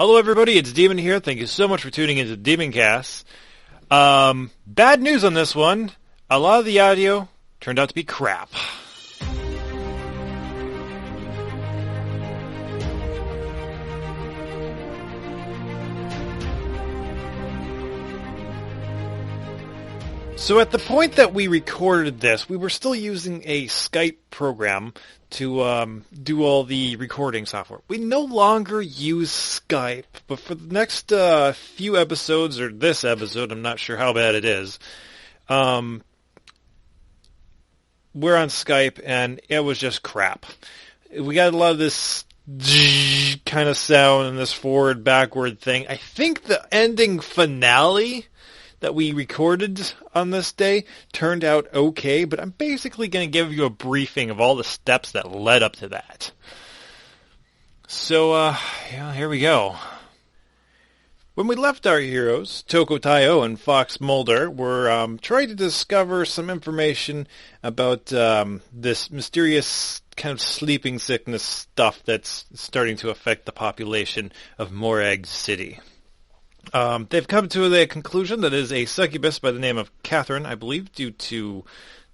Hello everybody, it's Demon here. Thank you so much for tuning into Demon Cast. Bad news on this one. A lot of the audio turned out to be crap. So at the point that we recorded this, we were still using a Skype program to do all the recording software. We no longer use Skype, but for the next few episodes, or this episode, I'm not sure how bad it is, we're on Skype, and it was just crap. We got a lot of this kind of sound and this forward, backward thing. I think the ending finale that we recorded on this day turned out okay, but I'm basically going to give you a briefing of all the steps that led up to that. So, here we go. When we left our heroes, Toko Taiyo and Fox Mulder were trying to discover some information about this mysterious kind of sleeping sickness stuff that's starting to affect the population of Morag City. They've come to the conclusion that it is a succubus by the name of Catherine, I believe, due to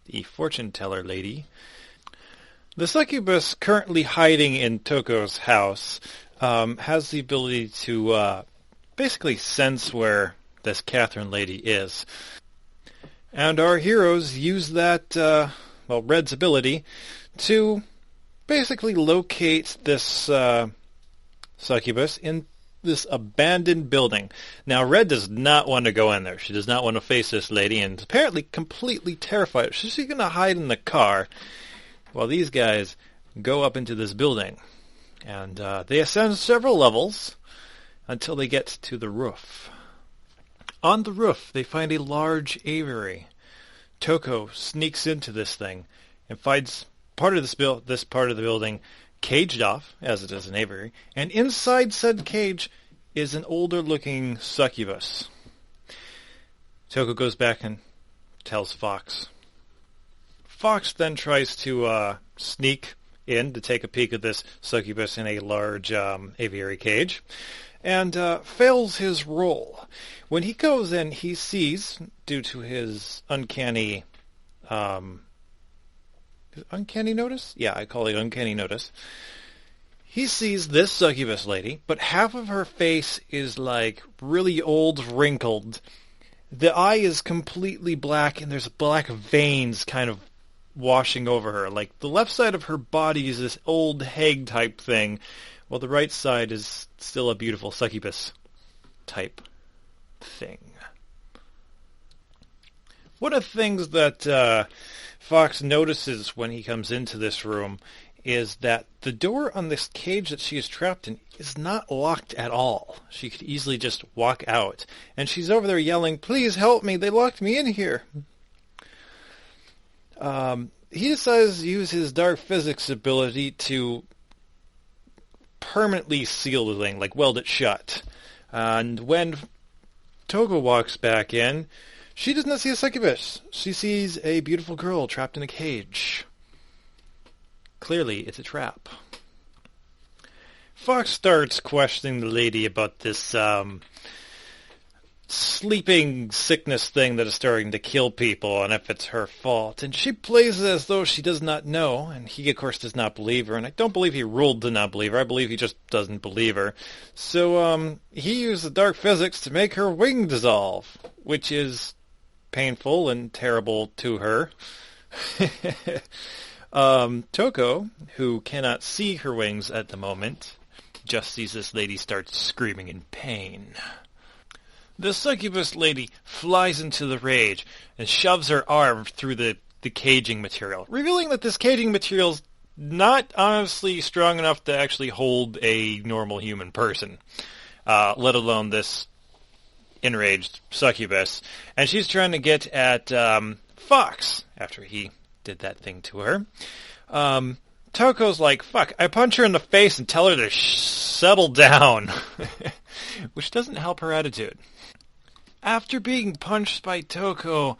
the fortune teller lady. The succubus currently hiding in Toko's house has the ability to basically sense where this Catherine lady is. And our heroes use that, Red's ability to basically locate this succubus in this abandoned building. Now, Red does not want to go in there. She does not want to face this lady, and is apparently completely terrified. She's going to hide in the car while these guys go up into this building. And they ascend several levels until they get to the roof. On the roof, they find a large aviary. Toko sneaks into this thing and finds part of this part of the building caged off, as it is an aviary, and inside said cage is an older-looking succubus. Toko goes back and tells Fox. Fox then tries to sneak in to take a peek at this succubus in a large aviary cage, and fails his role. When he goes in, he sees, due to his uncanny notice? Yeah, I call it uncanny notice. He sees this succubus lady, but half of her face is like really old, wrinkled. The eye is completely black, and there's black veins kind of washing over her. Like the left side of her body is this old hag type thing, while the right side is still a beautiful succubus type thing. One of the things that Fox notices when he comes into this room is that the door on this cage that she is trapped in is not locked at all. She could easily just walk out. And she's over there yelling, "Please help me, they locked me in here." He decides to use his dark physics ability to permanently seal the thing, like weld it shut. And when Toko walks back in, she does not see a succubus. She sees a beautiful girl trapped in a cage. Clearly, it's a trap. Fox starts questioning the lady about this sleeping sickness thing that is starting to kill people, and if it's her fault. And she plays it as though she does not know, and he, of course, does not believe her. And I don't believe he ruled to not believe her. I believe he just doesn't believe her. So he used the dark physics to make her wing dissolve, which is painful and terrible to her. Toko, who cannot see her wings at the moment, just sees this lady start screaming in pain. The succubus lady flies into the rage and shoves her arm through the caging material, revealing that this caging material is not honestly strong enough to actually hold a normal human person, let alone this enraged succubus. And she's trying to get at Fox after he did that thing to her. Toko's like, "Fuck, I punch her in the face and tell her to settle down," which doesn't help her attitude. After being punched by Toko,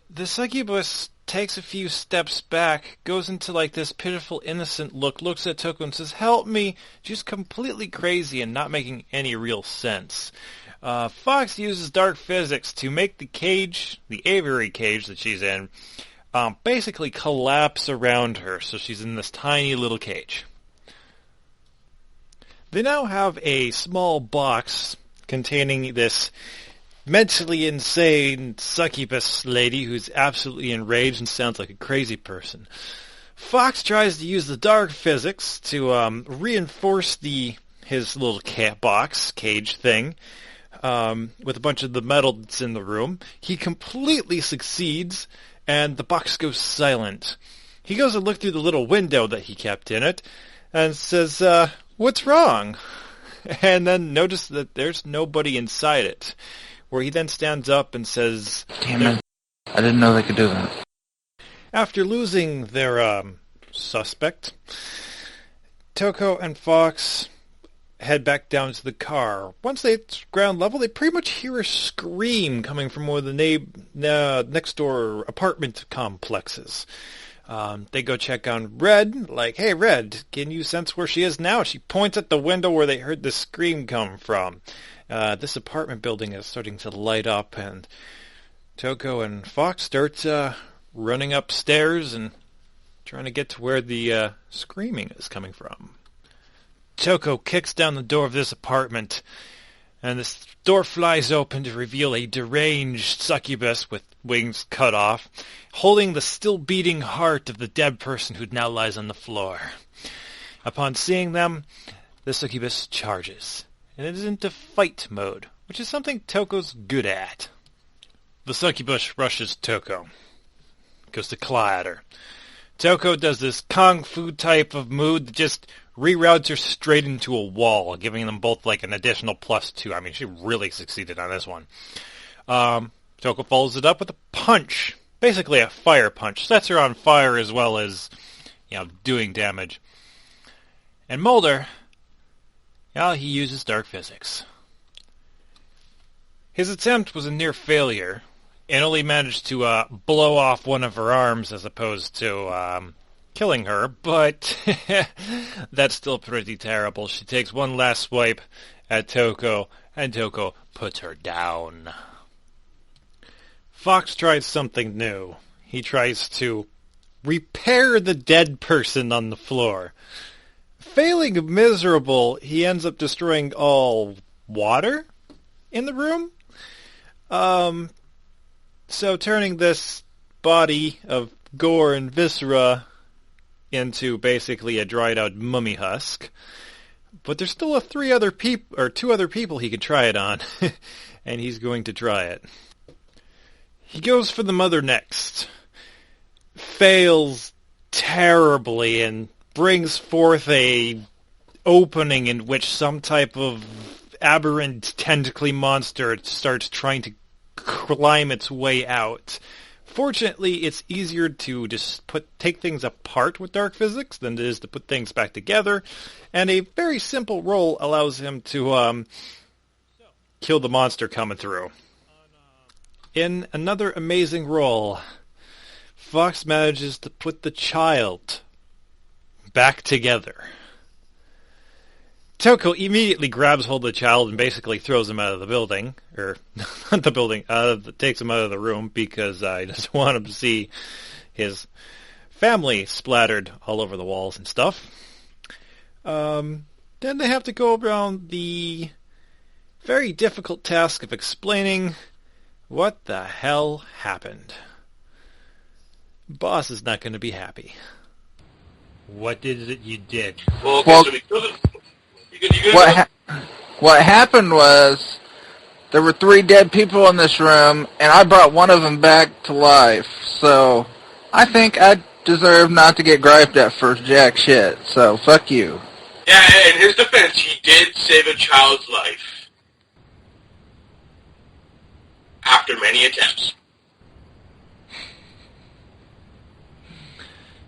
the succubus takes a few steps back, goes into like this pitiful, innocent look, looks at Toko and says, "Help me!" She's completely crazy and not making any real sense. Fox uses dark physics to make the cage, the aviary cage that she's in, basically collapse around her, so she's in this tiny little cage. They now have a small box containing this mentally insane succubus lady who's absolutely enraged and sounds like a crazy person. Fox tries to use the dark physics to reinforce his little box cage thing with a bunch of the metal that's in the room. He completely succeeds, and the box goes silent. He goes to look through the little window that he kept in it and says, "What's wrong?" And then notice that there's nobody inside it, where he then stands up and says, "Damn it, I didn't know they could do that." After losing their suspect, Toko and Fox head back down to the car. Once they hit ground level, they pretty much hear a scream coming from one of the next-door apartment complexes. They go check on Red, like, "Hey, Red, can you sense where she is now?" She points at the window where they heard the scream come from. This apartment building is starting to light up, and Toko and Fox start running upstairs and trying to get to where the screaming is coming from. Toko kicks down the door of this apartment, and this door flies open to reveal a deranged succubus with wings cut off, holding the still-beating heart of the dead person who now lies on the floor. Upon seeing them, the succubus charges, and it is into fight mode, which is something Toko's good at. The succubus rushes Toko, goes to claw at her. Toko does this kung fu type of move that just reroutes her straight into a wall, giving them both like an additional +2. I mean, she really succeeded on this one. Toko follows it up with a punch, basically a fire punch. Sets her on fire as well as, doing damage. And Mulder, he uses dark physics. His attempt was a near failure, and only managed to blow off one of her arms as opposed to killing her, but that's still pretty terrible. She takes one last swipe at Toko, and Toko puts her down. Fox tries something new. He tries to repair the dead person on the floor. Failing miserable, he ends up destroying all water in the room. So turning this body of gore and viscera into basically a dried-out mummy husk. But there's still two other people he could try it on, and he's going to try it. He goes for the mother next, fails terribly, and brings forth a opening in which some type of aberrant tentacly monster starts trying to climb its way out. Fortunately, it's easier to just take things apart with dark physics than it is to put things back together, and a very simple roll allows him to kill the monster coming through. In another amazing roll, Fox manages to put the child back together. Toko immediately grabs hold of the child and basically throws him out of the building, or not the building, takes him out of the room because I just want him to see his family splattered all over the walls and stuff. Then they have to go around the very difficult task of explaining what the hell happened. Boss is not going to be happy. What is it you did? Well, okay, so we killed it. What happened was there were 3 dead people in this room, and I brought one of them back to life. So I think I deserve not to get griped at for jack shit. So fuck you. Yeah, in his defense, he did save a child's life after many attempts.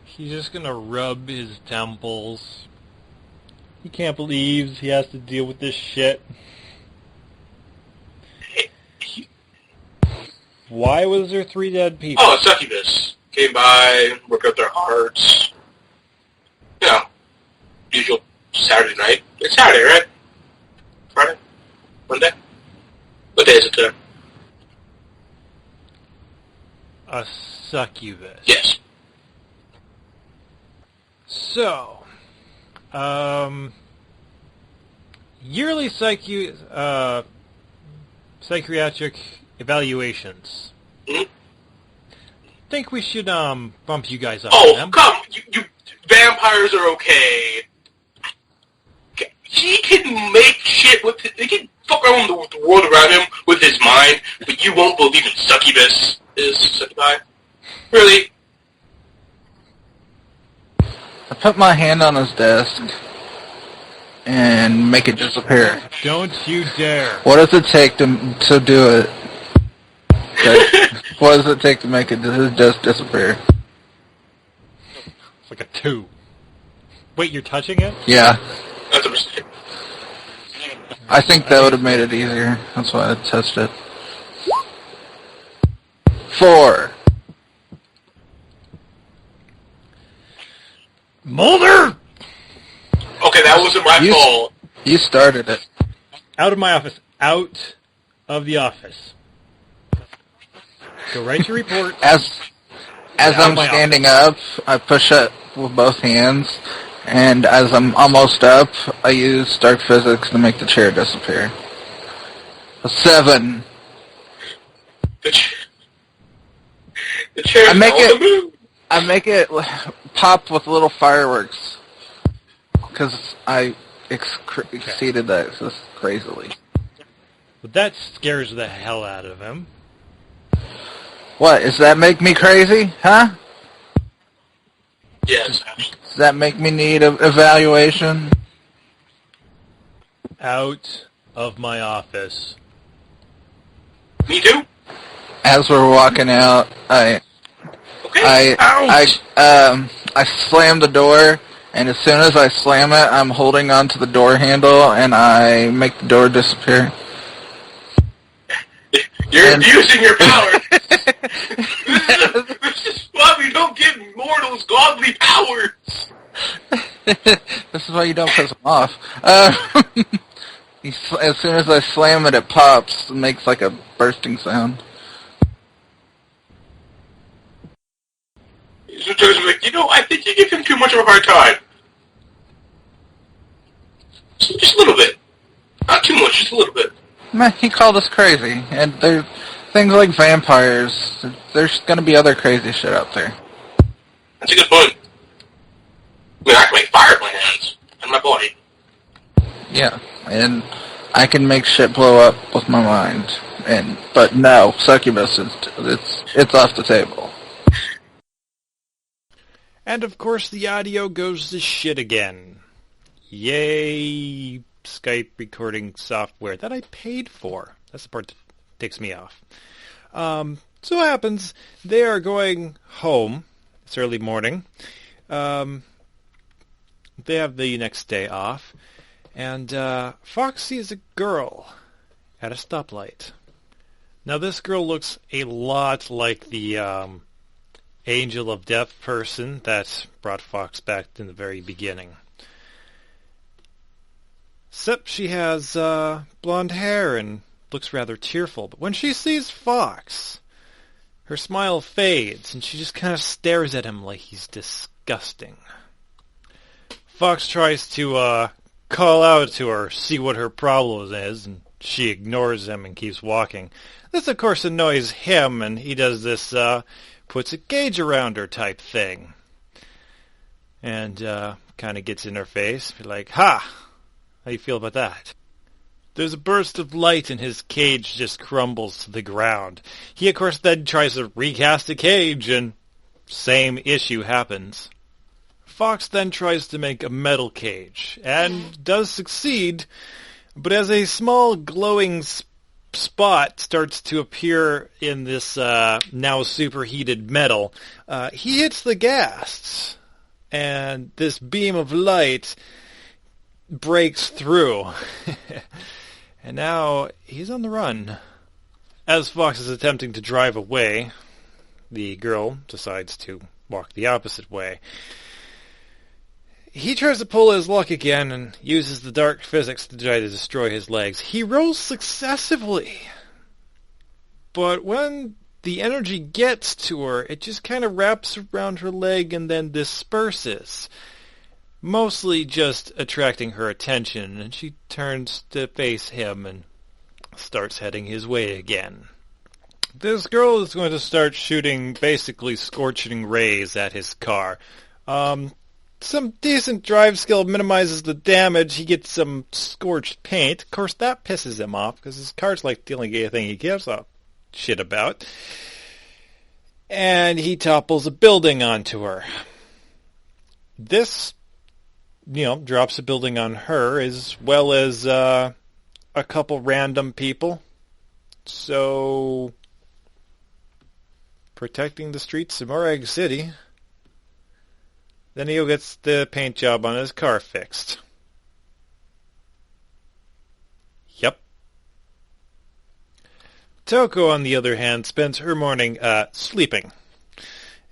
He's just gonna rub his temples. He can't believe he has to deal with this shit. Why was there 3 dead people? Oh, succubus. came by, worked out their hearts. You know, usual Saturday night. It's Saturday, right? Friday? Monday? What day is it today? A succubus. Yes. So, yearly psychiatric evaluations. Mm-hmm. Think we should bump you guys up. Oh, to them. come! You vampires are okay. He can make shit with he can fuck around the world around him with his mind, but you won't believe in succubus is succubi. Really? I put my hand on his desk and make it disappear. Don't you dare! What does it take to do it? What does it take to make it just disappear? It's like a 2. Wait, you're touching it? Yeah. That's a mistake. I think that would have made it easier. That's why I touched it. 4. Mulder! Okay, that wasn't my fault. You started it. Out of my office. Out of the office. Go write your report. As Out of I'm my standing up, I push it with both hands, and as I'm almost up, I use dark physics to make the chair disappear. A 7. The chair's I make on it- the move. I make it pop with little fireworks, because I exceeded that just crazily. But that scares the hell out of him. What, does that make me crazy, huh? Yes. Does that make me need an evaluation? Out of my office. Me too? As we're walking out, I Okay. slam the door, and as soon as I slam it, I'm holding onto the door handle, and I make the door disappear. You're abusing your power. This is why we don't give mortals godly powers. This is why you don't piss them off. As soon as I slam it, it pops and makes like a bursting sound. Sometimes I'm like, I think you give him too much of a hard time. Just a little bit. Not too much, just a little bit. Man, he called us crazy, and there's things like vampires. There's gonna be other crazy shit out there. That's a good point. I mean, I can make fire with my hands and my body. Yeah, and I can make shit blow up with my mind. But no, succubus it's off the table. And of course the audio goes to shit again. Yay, Skype recording software that I paid for. That's the part that ticks me off. So what happens, they are going home. It's early morning. They have the next day off. And Fox sees a girl at a stoplight. Now this girl looks a lot like the Angel of Death person that brought Fox back in the very beginning. Except she has blonde hair and looks rather tearful. But when she sees Fox, her smile fades and she just kind of stares at him like he's disgusting. Fox tries to call out to her, see what her problem is, and she ignores him and keeps walking. This, of course, annoys him, and he does this puts a cage around her type thing. And kind of gets in her face. Be like, ha! How you feel about that? There's a burst of light and his cage just crumbles to the ground. He, of course, then tries to recast the cage and same issue happens. Fox then tries to make a metal cage and does succeed, but as a small glowing spot starts to appear in this now superheated metal, he hits the gas, and this beam of light breaks through. And now he's on the run. As Fox is attempting to drive away, the girl decides to walk the opposite way. He tries to pull his luck again and uses the dark physics to try to destroy his legs. He rolls successively. But when the energy gets to her, it just kind of wraps around her leg and then disperses. Mostly just attracting her attention, and she turns to face him and starts heading his way again. This girl is going to start shooting basically scorching rays at his car. Some decent drive skill minimizes the damage. He gets some scorched paint. Of course, that pisses him off because his car's like the only thing he gives a shit about. And he topples a building onto her. This, drops a building on her as well as a couple random people. So, protecting the streets of Morag City. Then he gets the paint job on his car fixed. Yep. Toko, on the other hand, spends her morning sleeping.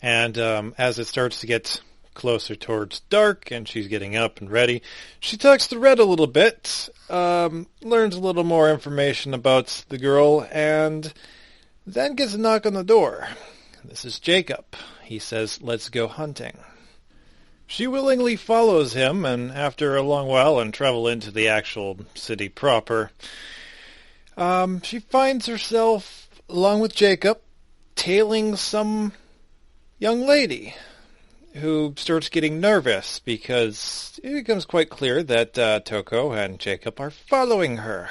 And as it starts to get closer towards dark and she's getting up and ready, she talks to Red a little bit, learns a little more information about the girl, and then gets a knock on the door. This is Jacob. He says, "Let's go hunting." She willingly follows him, and after a long while and travel into the actual city proper, she finds herself, along with Jacob, tailing some young lady who starts getting nervous because it becomes quite clear that Toko and Jacob are following her.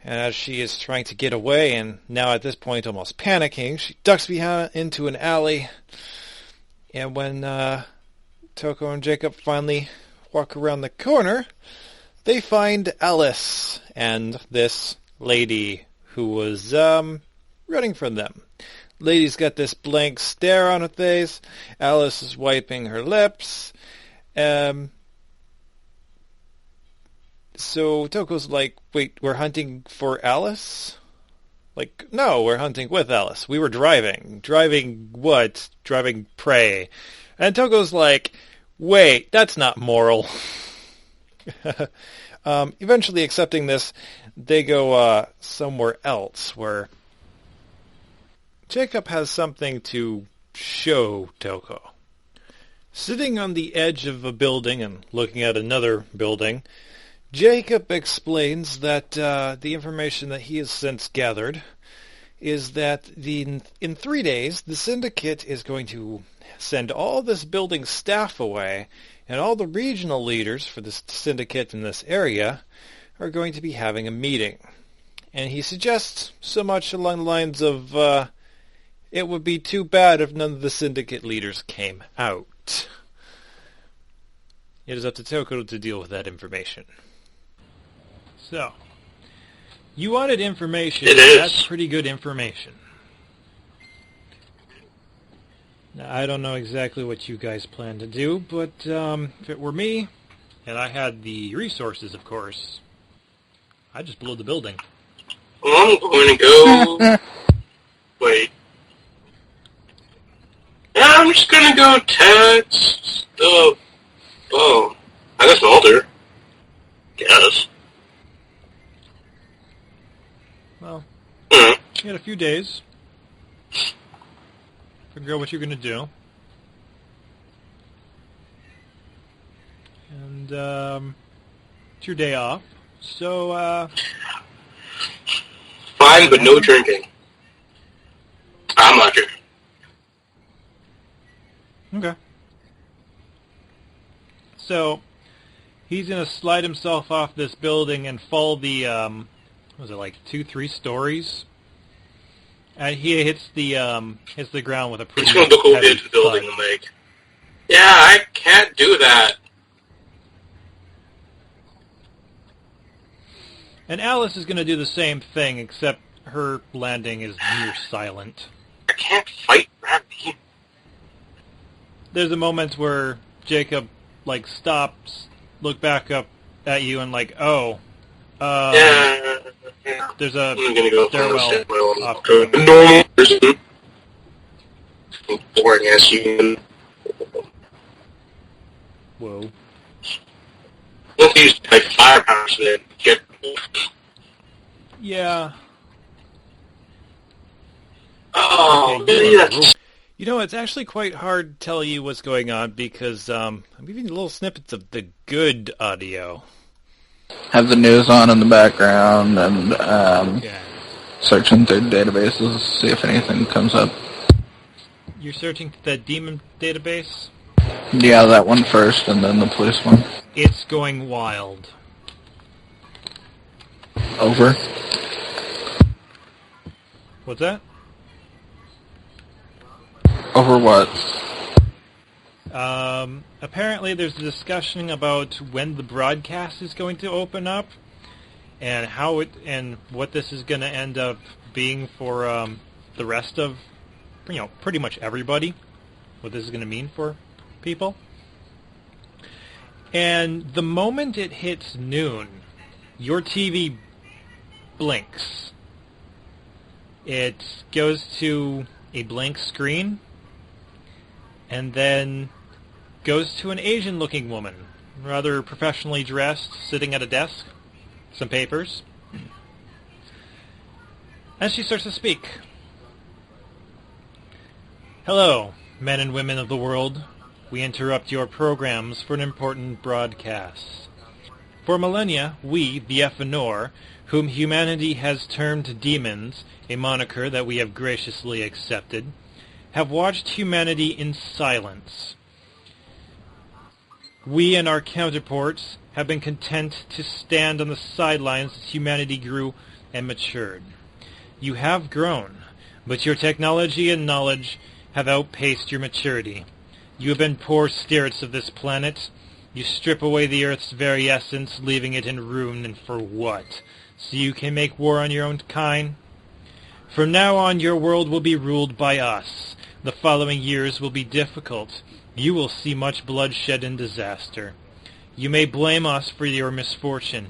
And as she is trying to get away, and now at this point almost panicking, she ducks behind into an alley. And when Toko and Jacob finally walk around the corner, they find Alice and this lady who was running from them. Lady's got this blank stare on her face. Alice is wiping her lips. So Toko's like, "Wait, we're hunting for Alice?" Like, "No, we're hunting with Alice. We were driving. Driving what? Driving prey." And Toko's like, "Wait, that's not moral." Eventually accepting this, they go somewhere else where Jacob has something to show Toko. Sitting on the edge of a building and looking at another building, Jacob explains that the information that he has since gathered is that in 3 days, the Syndicate is going to send all this building staff away, and all the regional leaders for the Syndicate in this area are going to be having a meeting. And he suggests so much along the lines of, it would be too bad if none of the Syndicate leaders came out. It is up to Toko to deal with that information. So, you wanted information, and that's pretty good information. Now, I don't know exactly what you guys plan to do, but if it were me, and I had the resources, of course, I'd just blow the building. Well, I'm going to go... Wait. Yeah, I'm just going to go text the... Oh, I guess Mulder. Yes. Well, you got a few days. Figure out what you're going to do. And, it's your day off. So, Fine, but no drinking. I'm not drinking. Okay. So, he's going to slide himself off this building and fall the, was it like 2-3 stories? And he hits the ground with a pretty He's going to go heavy into the building thud. and like, yeah, I can't do that. And Alice is going to do the same thing, except her landing is near silent. I can't fight gravity. There's a moment where Jacob, like, stops, look back up at you, and like, oh, Yeah. there's a I'm going to go stairwell stand my own off a normal person. Boring ass human. Whoa. Don't use like firepower so that get. Yeah. Oh, Okay, really? you are a That's robot. You know, it's actually quite hard to tell you what's going on because I'm giving you little snippets of the good audio. Have the news on in the background and Okay. searching through databases, see if anything comes up. You're searching the demon database? Yeah, that one first, and then the police one. It's going wild. Over. What's that? Over what? Apparently there's a discussion about when the broadcast is going to open up and how it and what this is going to end up being for the rest of, pretty much everybody. What this is going to mean for people. And the moment it hits noon, your TV blinks. It goes to a blank screen and then goes to an Asian-looking woman, rather professionally dressed, sitting at a desk, some papers. And she starts to speak. Hello, men and women of the world. We interrupt your programs for an important broadcast. For millennia, we, the Efanor, whom humanity has termed demons, a moniker that we have graciously accepted, have watched humanity in silence. We and our counterparts have been content to stand on the sidelines as humanity grew and matured. You have grown, but your technology and knowledge have outpaced your maturity. You have been poor stewards of this planet. You strip away the Earth's very essence, leaving it in ruin, and for what? So you can make war on your own kind? From now on, your world will be ruled by us. The following years will be difficult. You will see much bloodshed and disaster. You may blame us for your misfortune.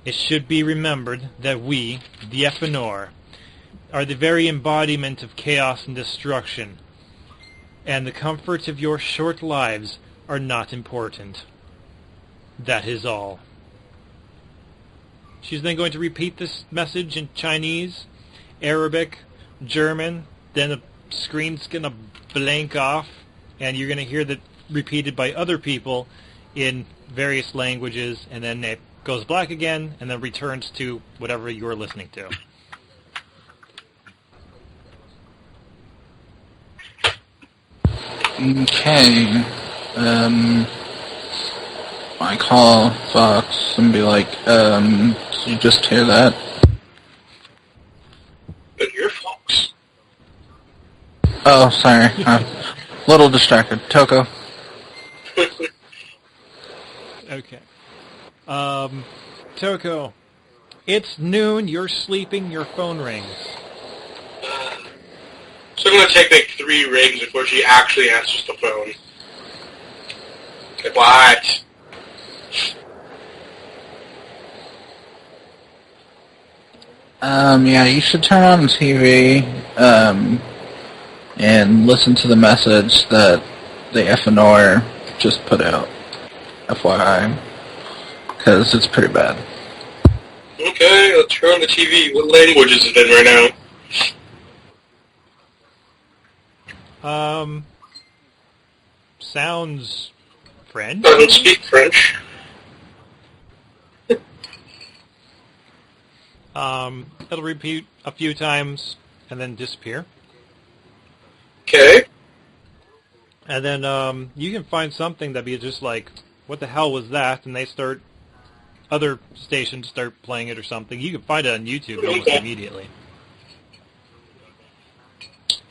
It should be remembered that we, the Efanor, are the very embodiment of chaos and destruction, and the comforts of your short lives are not important. That is all. She's then going to repeat this message in Chinese, Arabic, German, then the screen's going to blank off, and you're going to hear that repeated by other people in various languages, and then it goes black again, and then returns to whatever you're listening to. Okay. I call Fox and be like, did you just hear that? but you're Fox. Oh, sorry. Little distracted. Toko. Okay. Toko, it's noon, you're sleeping, your phone rings. So I'm going to take like 3 rings before she actually answers the phone. Like, what? Yeah, you should turn on the TV, and listen to the message that the Efanor just put out. FYI. Because it's pretty bad. Okay, let's turn on the TV. What language is it in right now? Sounds French? Doesn't speak French. It'll repeat a few times and then disappear. Okay. And then you can find something that'd be just like, what the hell was that? And other stations start playing it or something. You can find it on YouTube almost immediately.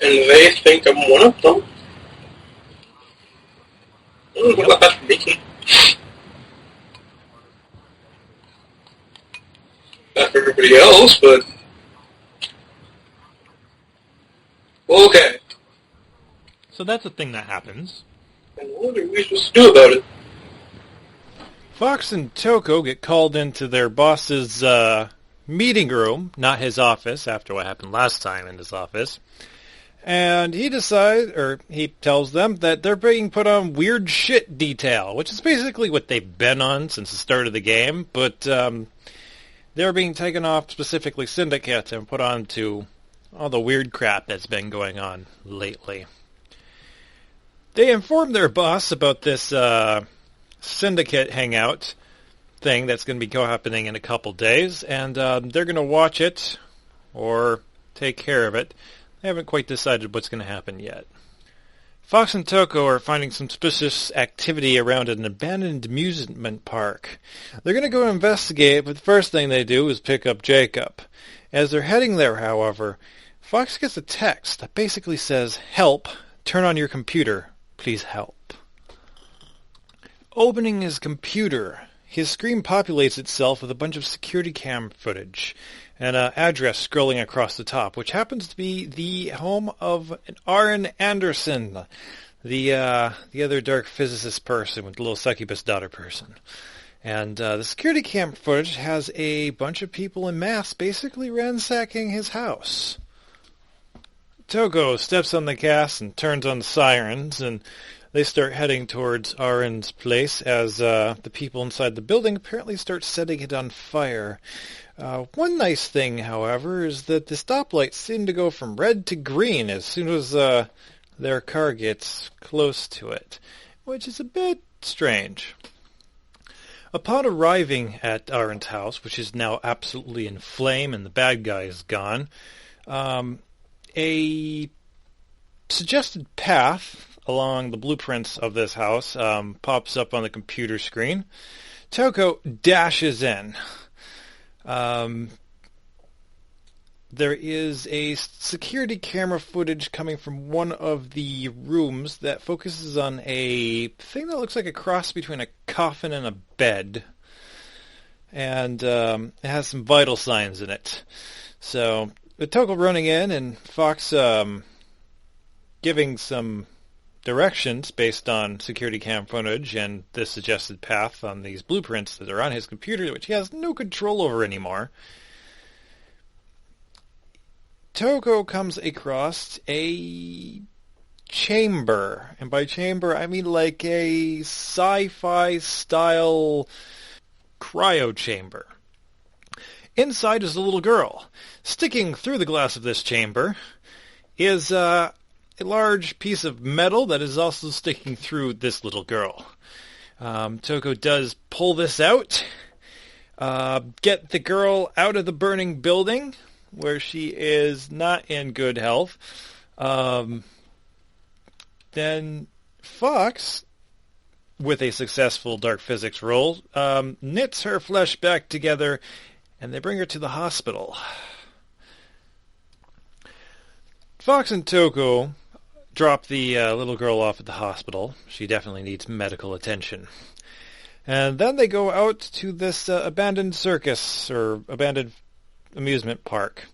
And they think I'm one of them? What about that for me? Not for everybody else, but... Okay. So that's a thing that happens. And what are we supposed to do about it? Fox and Toko get called into their boss's meeting room, not his office, after what happened last time in his office. And he tells them that they're being put on weird shit detail, which is basically what they've been on since the start of the game, but they're being taken off specifically Syndicate and put on to all the weird crap that's been going on lately. They inform their boss about this Syndicate hangout thing that's going to be happening in a couple days, and they're going to watch it or take care of it. They haven't quite decided what's going to happen yet. Fox and Toko are finding some suspicious activity around an abandoned amusement park. They're going to go investigate, but the first thing they do is pick up Jacob. As they're heading there, however, Fox gets a text that basically says, "Help, turn on your computer, please help." Opening his computer, his screen populates itself with a bunch of security cam footage and an address scrolling across the top, which happens to be the home of Aaron Anderson, the other dark physicist person with the little succubus daughter person. And the security cam footage has a bunch of people in mass basically ransacking his house. Toko steps on the gas and turns on the sirens, and they start heading towards Aaron's place as the people inside the building apparently start setting it on fire. One nice thing, however, is that the stoplights seem to go from red to green as soon as their car gets close to it, which is a bit strange. Upon arriving at Aaron's house, which is now absolutely in flame and the bad guy is gone, a suggested path along the blueprints of this house pops up on the computer screen. Toko dashes in. There is a security camera footage coming from one of the rooms that focuses on a thing that looks like a cross between a coffin and a bed. And it has some vital signs in it. So, with Toko running in and Fox giving some directions based on security cam footage and the suggested path on these blueprints that are on his computer, which he has no control over anymore, Toko comes across a chamber. And by chamber, I mean like a sci-fi style cryo chamber. Inside is a little girl. Sticking through the glass of this chamber is a large piece of metal that is also sticking through this little girl. Toko does pull this out, get the girl out of the burning building, where she is not in good health. Then Fox, with a successful dark physics roll, knits her flesh back together, and they bring her to the hospital. Fox and Toko drop the little girl off at the hospital. She definitely needs medical attention. And then they go out to this abandoned circus, or abandoned amusement park.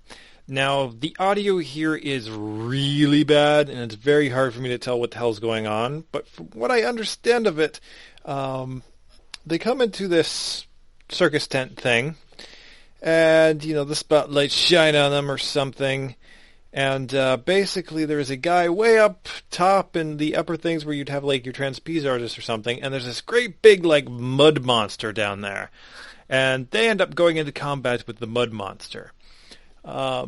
Now, the audio here is really bad, and it's very hard for me to tell what the hell's going on. But from what I understand of it, they come into this circus tent thing, and, the spotlights shine on them or something. And basically there's a guy way up top in the upper things where you'd have like your trapeze artist or something, and there's this great big like mud monster down there. And they end up going into combat with the mud monster. Thus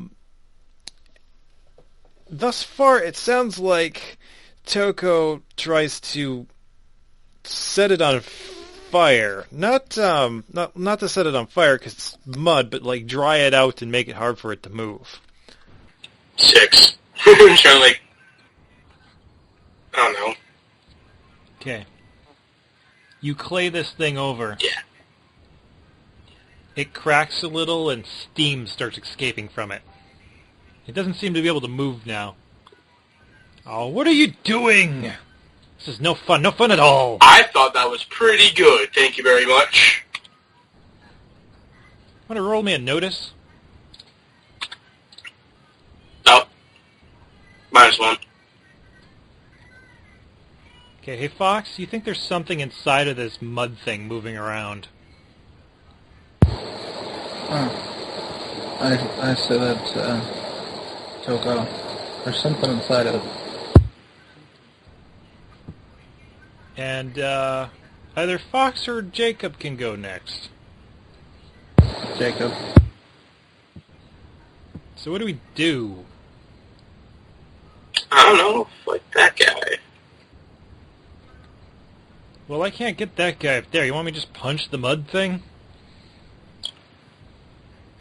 far, it sounds like Toko tries to set it on fire. Not to set it on fire because it's mud, but like dry it out and make it hard for it to move. 6. I'm trying I don't know. Okay. You clay this thing over. Yeah. It cracks a little and steam starts escaping from it. It doesn't seem to be able to move now. Oh, what are you doing? This is no fun at all. I thought that was pretty good. Thank you very much. Want to roll me a notice? No. -1. Okay, hey Fox, you think there's something inside of this mud thing moving around? I said that, Toko. There's something inside of it. And either Fox or Jacob can go next. Jacob. So what do we do? I don't know. Like that guy. Well, I can't get that guy up there. You want me to just punch the mud thing?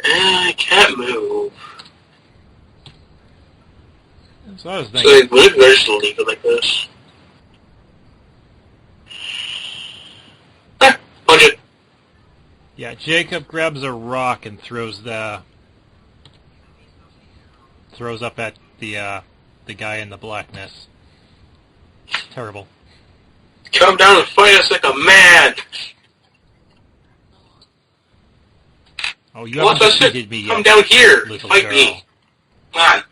I can't move. That's what I was So thinking. what if we just leave it like this? Punch it. Yeah, Jacob grabs a rock and throws up at the guy in the blackness. Terrible. Come down and fight us like a man. Oh, you Well, haven't that's it. defeated me Come yet, down here. little Fight girl. me. Come on.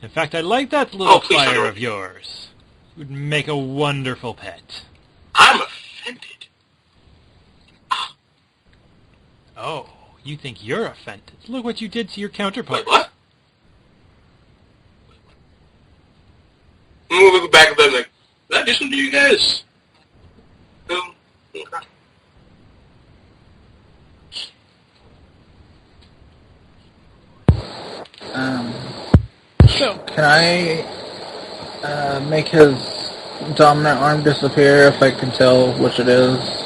In fact, I like that little please don't fire do it. of yours. It would make a wonderful pet. I'm offended. Oh, you think you're offended? Look what you did to your counterpart. Wait, what? I'm gonna go back to them like, did I do something to you guys? No. Okay. So, Can I make his dominant arm disappear if I can tell which it is?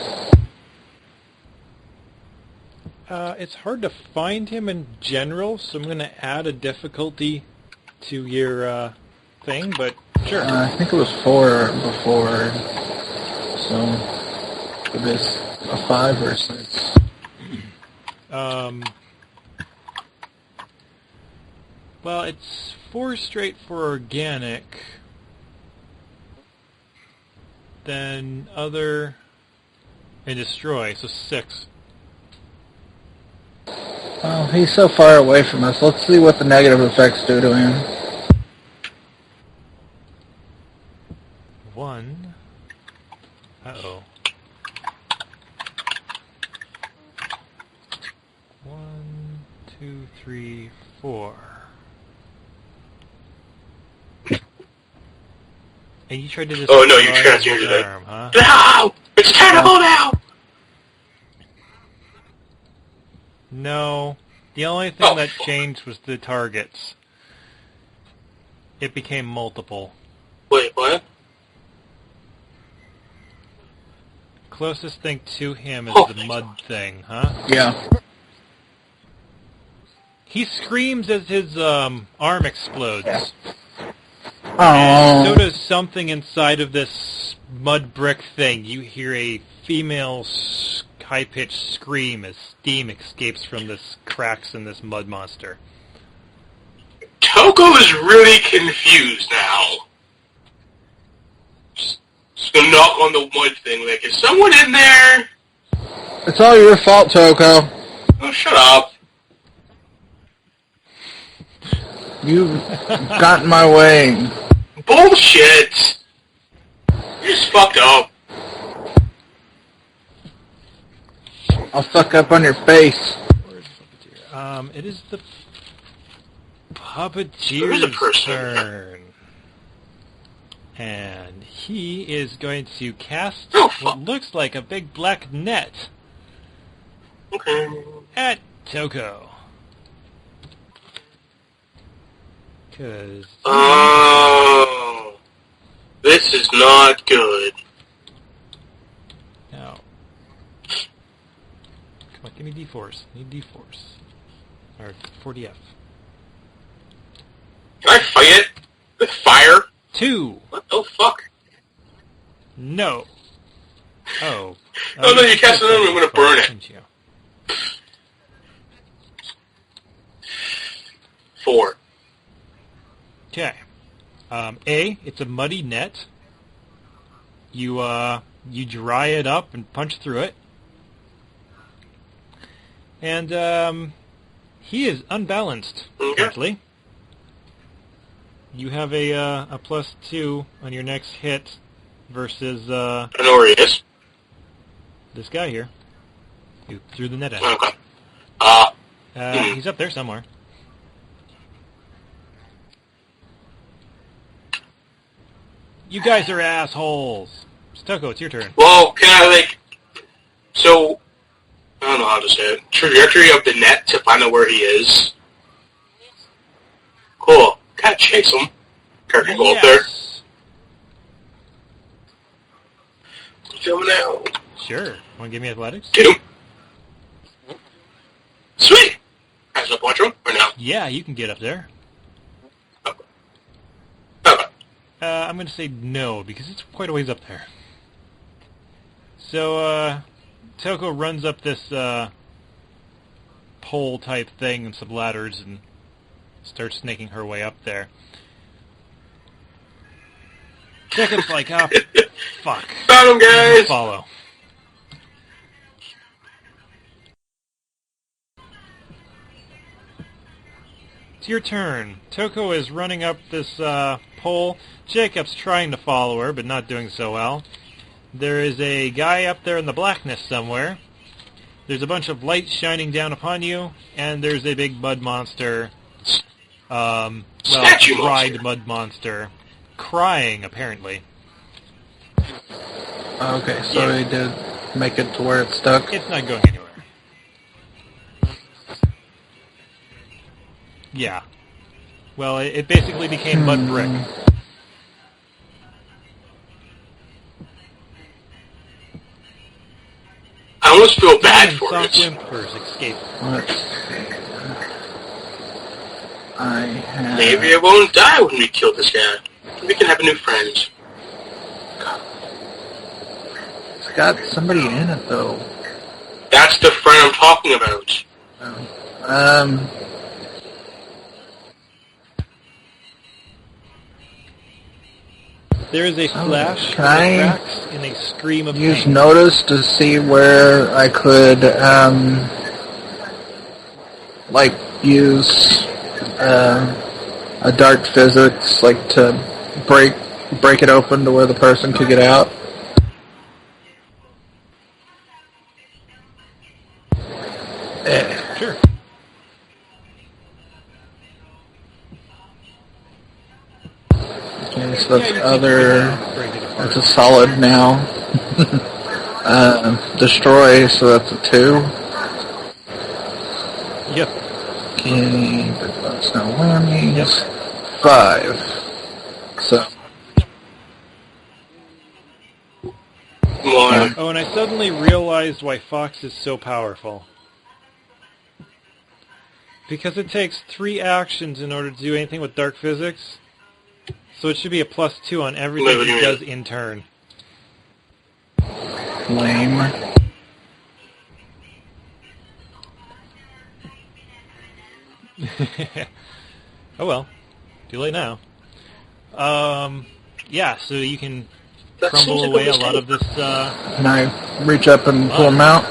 it's hard to find him in general, so I'm going to add a difficulty to your thing, but sure. I think it was 4 before, so it is a 5 or a 6. Well, it's 4 straight for organic, then other, and destroy, so 6. Well, he's so far away from us. Let's see what the negative effects do to him. 1. Uh-oh. 1, 2, 3, 4. And you tried to destroy Oh, no, you transferred his it. arm, huh? No! It's terrible now! No. The only thing that changed was the targets. It became multiple. Wait, what? Closest thing to him is Oh, the thank mud God. thing, huh? Yeah. He screams as his arm explodes. Yeah. And so Oh. does something inside of this mud brick thing. You hear a female high-pitched scream as steam escapes from this cracks in this mud monster. Toko is really confused now. Just gonna knock on the mud thing, like, is someone in there? It's all your fault, Toko. Oh, shut up. You got in my way. Bullshit! You just fucked up. I'll fuck up on your face. Where's the puppeteer? It is the Who's the puppeteer's person? turn. And he is going to cast Oh, fuck. what looks like a big black net Okay. at Toko. 'Cause Oh. This is not good. now, come on, give me D4s. Need D4s or 4DF. Can I fight it? With fire? 2. What the fuck? No. Oh. Oh, no, you cast it on me, I'm gonna burn it. Didn't you? 4. Okay. It's a muddy net. You dry it up and punch through it. And, he is unbalanced, Okay. currently. You have a +2 on your next hit versus, I know where he is. this guy here. You threw the net at him. Okay. He's up there somewhere. You guys are assholes. Toko, it's your turn. Well, can I, so, I don't know how to say it. Trajectory of the net to find out where he is. Cool. Kind of chase him. Character go up there. Filming out. Sure. Want to give me athletics? Get him. Sweet. Has up watch him or no? Yeah, you can get up there. Okay. I'm going to say no, because it's quite a ways up there. So, Toko runs up this pole-type thing and some ladders and starts snaking her way up there. Jacob's like, oh, fuck. Found him, guys! Follow. It's your turn. Toko is running up this pole. Jacob's trying to follow her, but not doing so well. There is a guy up there in the blackness somewhere. There's a bunch of lights shining down upon you, and there's a big mud monster. Dried mud monster. Crying, apparently. Okay, so he did make it to where it's stuck. It's not going anywhere. Yeah. Well, it basically became mud brick. I almost feel bad for soft it. whimpers escape. Let's see. I have... Maybe it won't die when we kill this guy. We can have a new friend. It's got somebody in it, though. That's the friend I'm talking about. There is a flash can I cracks and a scream of use pain. notice to see where I could, use a dark physics, to break it open to where the person could get out? Sure. Okay, so that's a solid now. Destroy, so that's a 2. Yep. Okay, but that's no whammies. Yep. 5. So. One. Oh, and I suddenly realized why Fox is so powerful. Because it takes 3 actions in order to do anything with dark physics. So it should be a +2 on everything he does in turn. Lame. Oh well. Too late now. Yeah, so you can crumble away a lot of this, Can I reach up and pull him out?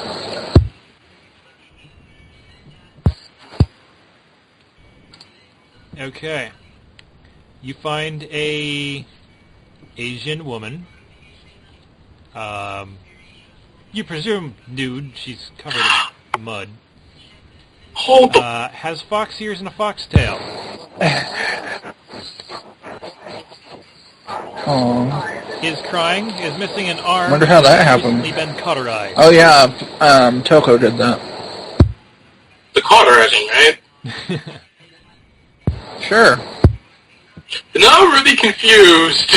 Okay. You find a Asian woman. You presume nude. She's covered in mud. Hold the... Has fox ears and a foxtail. Oh. Is crying. Is missing an arm. Wonder how that happened. Recently been cauterized. Oh yeah, Toko did that. The cauterizing, right? Sure. Now I'm really confused.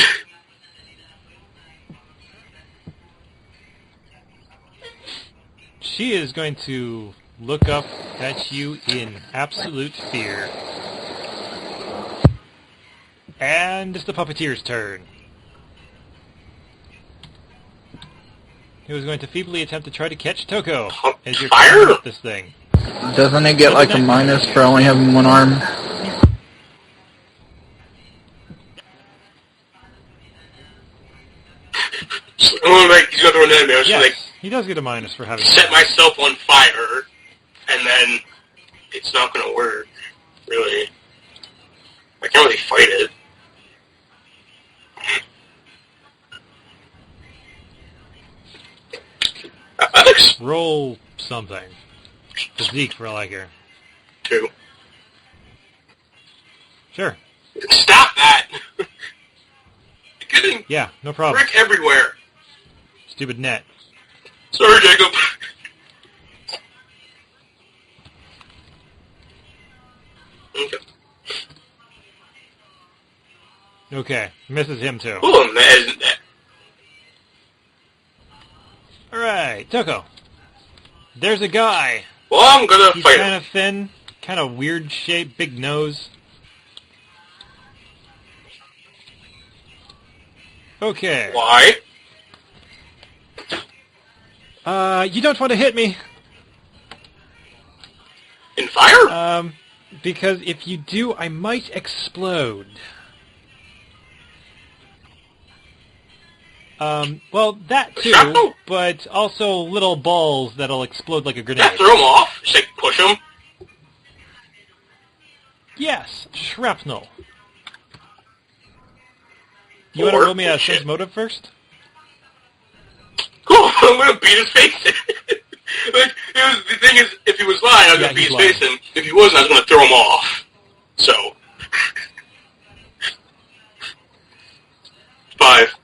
She is going to look up at you in absolute fear. And it's the puppeteer's turn. He was going to feebly attempt to try to catch Toko as you're Fire? climbing up this thing. Doesn't it get like a minus for only having one arm? He's gonna throw an enemy. I was Yes, he does get a minus for having set myself on fire, and then it's not gonna work. Really, I can't really fight it. Athletics Roll something. Physique for like her. 2. Sure. Stop that! getting Yeah, no problem. brick everywhere. Stupid net. Sorry, Jacob. Okay. Okay, misses him too. Cool, man. Alright, Toko. There's a guy. Well, I'm gonna He's fight kind him. of thin, kind of weird shape, big nose. Okay. Why? You don't want to hit me. In fire? Because if you do, I might explode. Well, that too, Shrapnel? but also little balls that'll explode like a Yeah, grenade. throw him off. Just like push him. Yes, shrapnel. You want to Or roll me a shit. sense motive first? Cool. I'm gonna beat his face in. Like, the thing is, if he was lying, I was Yeah, gonna beat he's his face lying. in. If he wasn't, I was gonna throw him off. So. 5.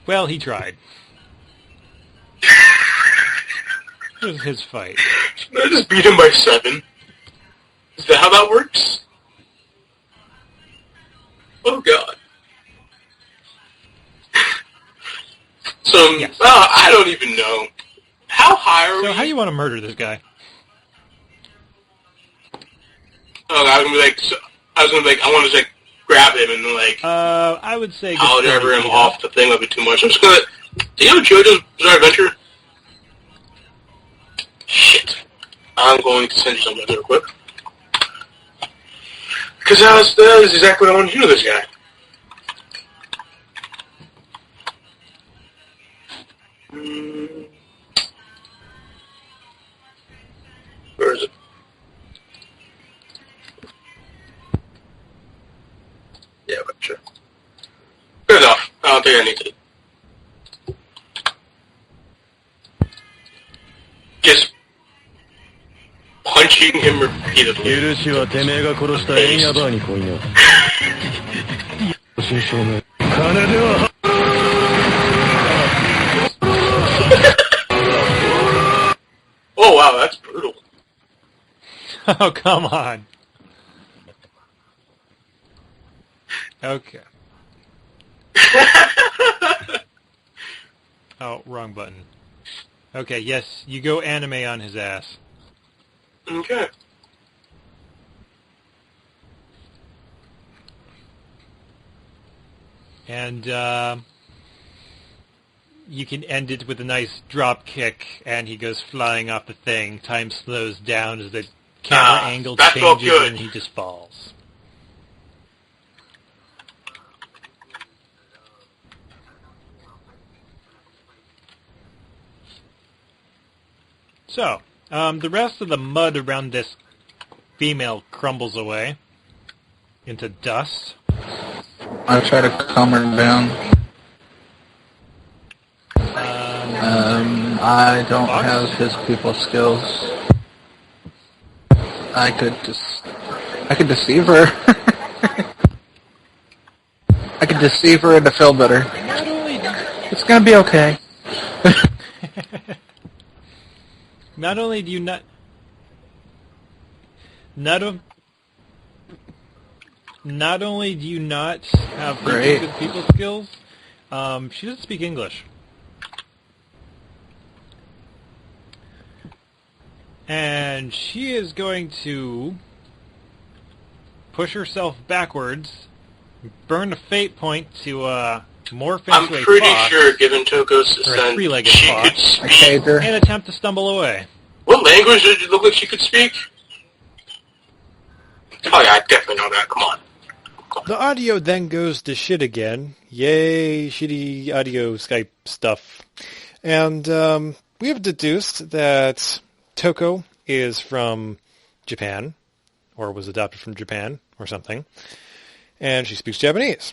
Well, he tried. It was his fight. I just beat him by 7. Is that how that works? Oh god. So, Yes. I don't even know. How high are we? So how do you want to murder this guy? Oh, I was gonna be like, I want to like grab him and like I would say... I'll get driver 40 him feet off up. the thing. That'd be too much. I'm just gonna. Do you have JoJo's Bizarre Adventure? Shit. I'm going to send you something real quick. Because that is exactly what I want to do to this guy. Where is it? Yeah, but sure. Good enough. I don't think I need to. Just punching him repeatedly. 許しはてめえが殺したエンヤバーに来いな。真正面。金では Oh wow, that's brutal. Oh, come on. Okay. Oh, wrong button. Okay, yes, you go anime on his ass. Okay. And, you can end it with a nice drop kick, and he goes flying off the thing. Time slows down as the camera angle that felt changes, good. and he just falls. So, the rest of the mud around this female crumbles away into dust. I try to calm her down. I don't Fox? have his people skills. I could deceive her. I could deceive her into feel better. Not only It's gonna be okay. Not only do you not only do you not have Great. good people skills, she doesn't speak English. And she is going to push herself backwards, burn a fate point to morph I'm into a pretty fox, sure, given Toko's or a descent, three-legged she fox. could speak. Okay, girl. and attempt to stumble away. What language did it look like she could speak? Oh yeah, I definitely know that. Come on. The audio then goes to shit again. Yay, shitty audio Skype stuff. And we have deduced that Toko is from Japan, or was adopted from Japan, or something. And she speaks Japanese.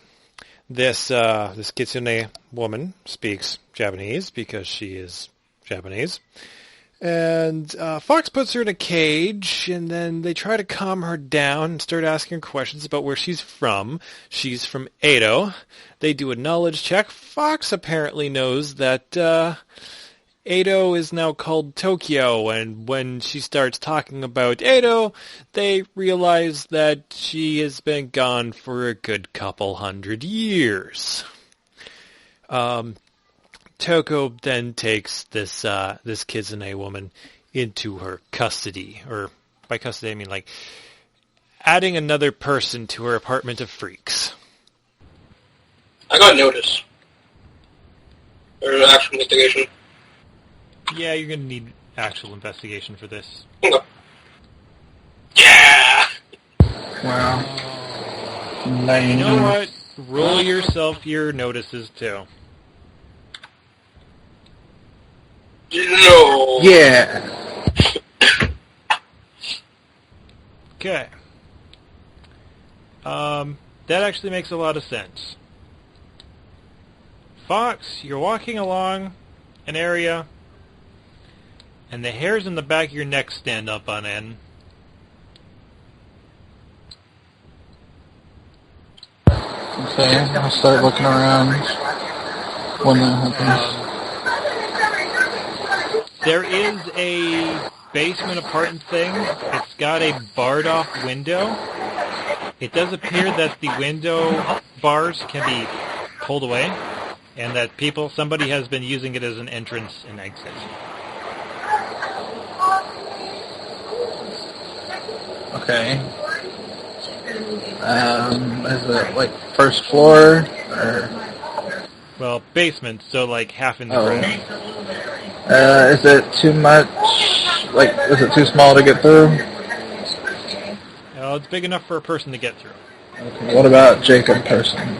This Kitsune woman speaks Japanese because she is Japanese. And Fox puts her in a cage, and then they try to calm her down and start asking her questions about where she's from. She's from Edo. They do a knowledge check. Fox apparently knows that Edo is now called Tokyo, and when she starts talking about Edo, they realize that she has been gone for a good couple 100 years. Toko then takes this Kizune woman into her custody, or by custody I mean like adding another person to her apartment of freaks. I got notice. Or actual investigation. Yeah, you're gonna need actual investigation for this. Okay. Yeah! Wow. You know what? Roll yourself your notices too. No! Yeah. Okay. That actually makes a lot of sense. Fox, you're walking along an area, and the hairs in the back of your neck stand up on end. Okay, I'll start looking around when that happens. There is a basement apartment thing. It's got a barred-off window. It does appear that the window bars can be pulled away, and that somebody has been using it as an entrance and exit. Okay. Is it like first floor or? Well, basement, so like half in the room. Is it too much? Like, is it too small to get through? Well, it's big enough for a person to get through. Okay. What about Jacob person?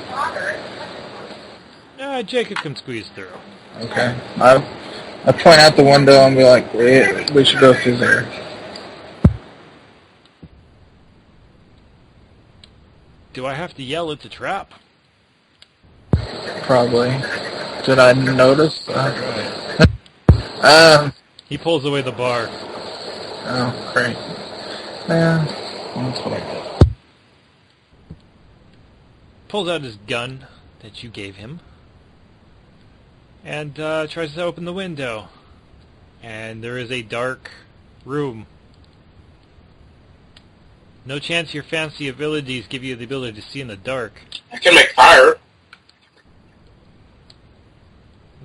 Jacob can squeeze through. Okay. I point out the window and be like, we should go through there. Do I have to yell it's a trap? Probably. Did I notice? He pulls away the bar. Oh, great. Yeah, that's what I did. Pulls out his gun that you gave him. And tries to open the window. And there is a dark room. No chance your fancy abilities give you the ability to see in the dark. I can make fire.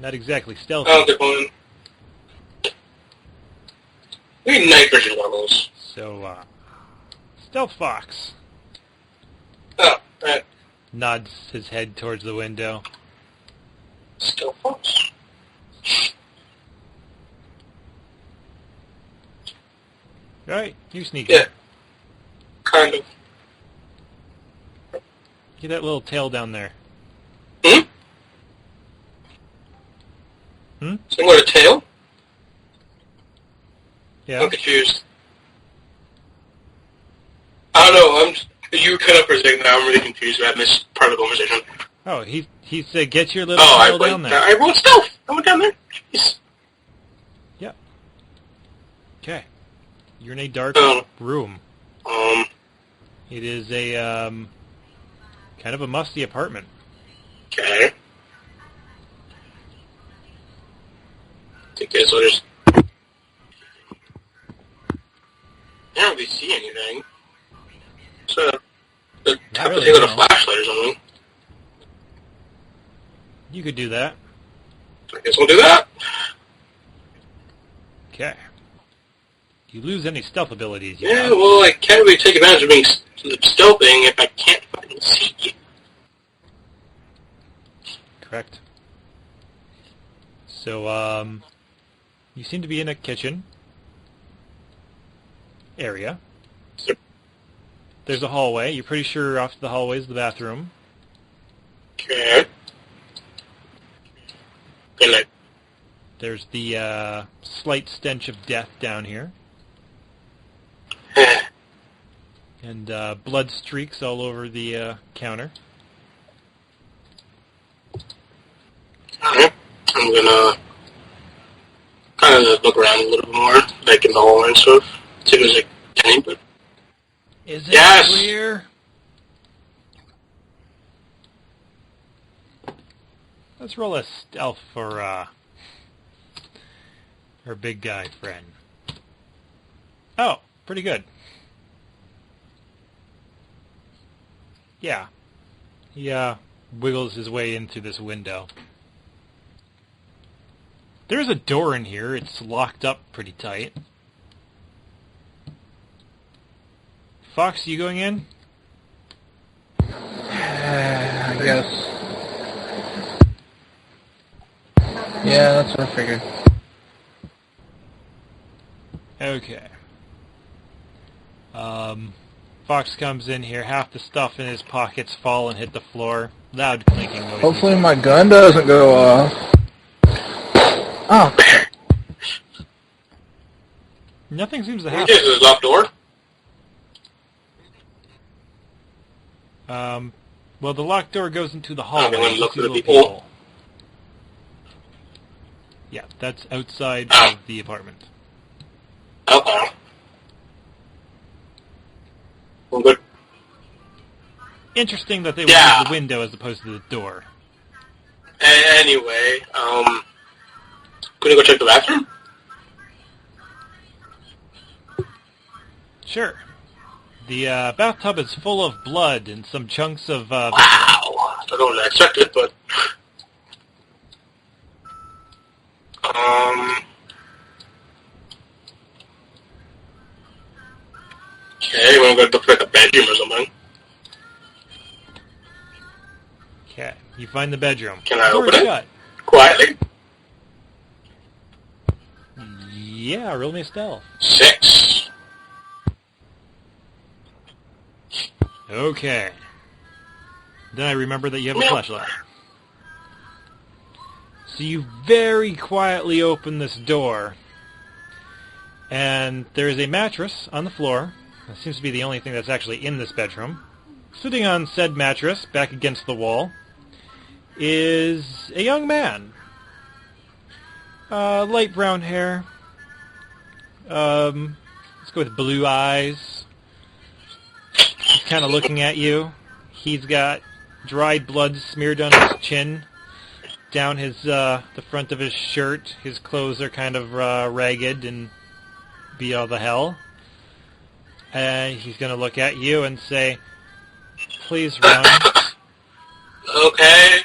Not exactly stealthy. Oh, good one. We need night vision levels. So, Stealth Fox Oh, right. nods his head towards the window. Still false. Right, you sneaking. Yeah. Kind of. Get that little tail down there. Hmm? Hmm? Similar to tail? Yeah. I'm confused. I don't know, you cut up for a second now, I'm really confused about this part of the conversation. Oh, he said get your little Oh, tail down there. I rolled stealth! I went down there. Jeez. Yep. Okay. You're in a dark room. It is a, kind of a musty apartment. Okay. Okay, so there's... I don't really see anything. So, the type of thing with a flashlight or something. You could do that. I guess we'll do that. Okay. Do you lose any stealth abilities? Yeah, well, I can't really take advantage of being stealthing if I can't fucking see you. Correct. So, you seem to be in a kitchen area. Yep. There's a hallway. You're pretty sure off to the hallway is the bathroom. Okay. Good night. There's the slight stench of death down here. And blood streaks all over the counter. Alright. I'm gonna kind trying to look around a little bit more, like in the hallway and stuff. See if there's like any, but Is it Yes! clear? Let's roll a stealth for our big guy friend. Oh, pretty good. Yeah. He wiggles his way into this window. There's a door in here. It's locked up pretty tight. Fox, you going in? I guess. Yeah, that's what I figured. Okay. Fox comes in here. Half the stuff in his pockets fall and hit the floor. Loud clinking noises. Hopefully my gun doesn't go off. Oh. Nothing seems to what happen. is this, locked door? Well, the locked door goes into the I'm hallway. gonna You look see for the little people. Yeah, that's outside Ah. of the apartment. Okay. Well, good. Interesting that they would Yeah. use the window as opposed to the door. Anyway, gonna go check the bathroom? Sure. The bathtub is full of blood and some chunks of... Wow. I don't know what I expected, but... Okay, we're gonna go look at the bedroom or something. Okay, you find the bedroom. Can I Door's open it? shut. Quietly. Yeah, roll me a stealth. 6. Okay. Then I remember that you have a Meow. flashlight. So you very quietly open this door, and there is a mattress on the floor. That seems to be the only thing that's actually in this bedroom. Sitting on said mattress, back against the wall, is a young man. Light brown hair. Let's go with blue eyes. He's kind of looking at you. He's got dried blood smeared on his chin, down his the front of his shirt. His clothes are kind of ragged and be all the hell. He's going to look at you and say, "Please run." Okay.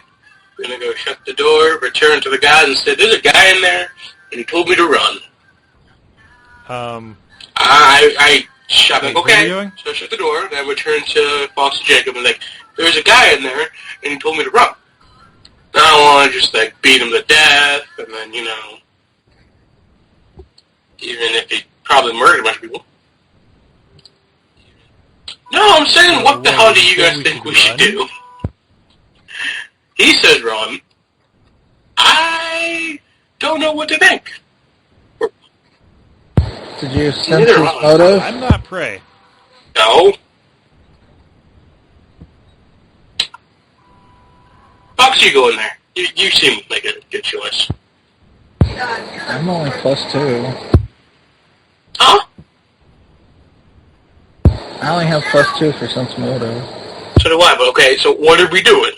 We're gonna go shut the door, return to the guy and say, there's a guy in there, and he told me to run. I shut him. Wait, what are Okay. you doing? So I shut the door, and I returned to Foster Jacob and like, there's a guy in there, and he told me to run. Now I want to just like beat him to death, and then even if he probably murdered a bunch of people. No, I'm saying, what the Well, hell do you then guys we think should we should run. do? He says run. I don't know what to think. Did you sense Neither his one. motive? I'm not prey. No. Fox, you go in there. You seem like a good choice. I'm only +2. Huh? I only have +2 for sense motive. So do I, but okay, so what are we doing?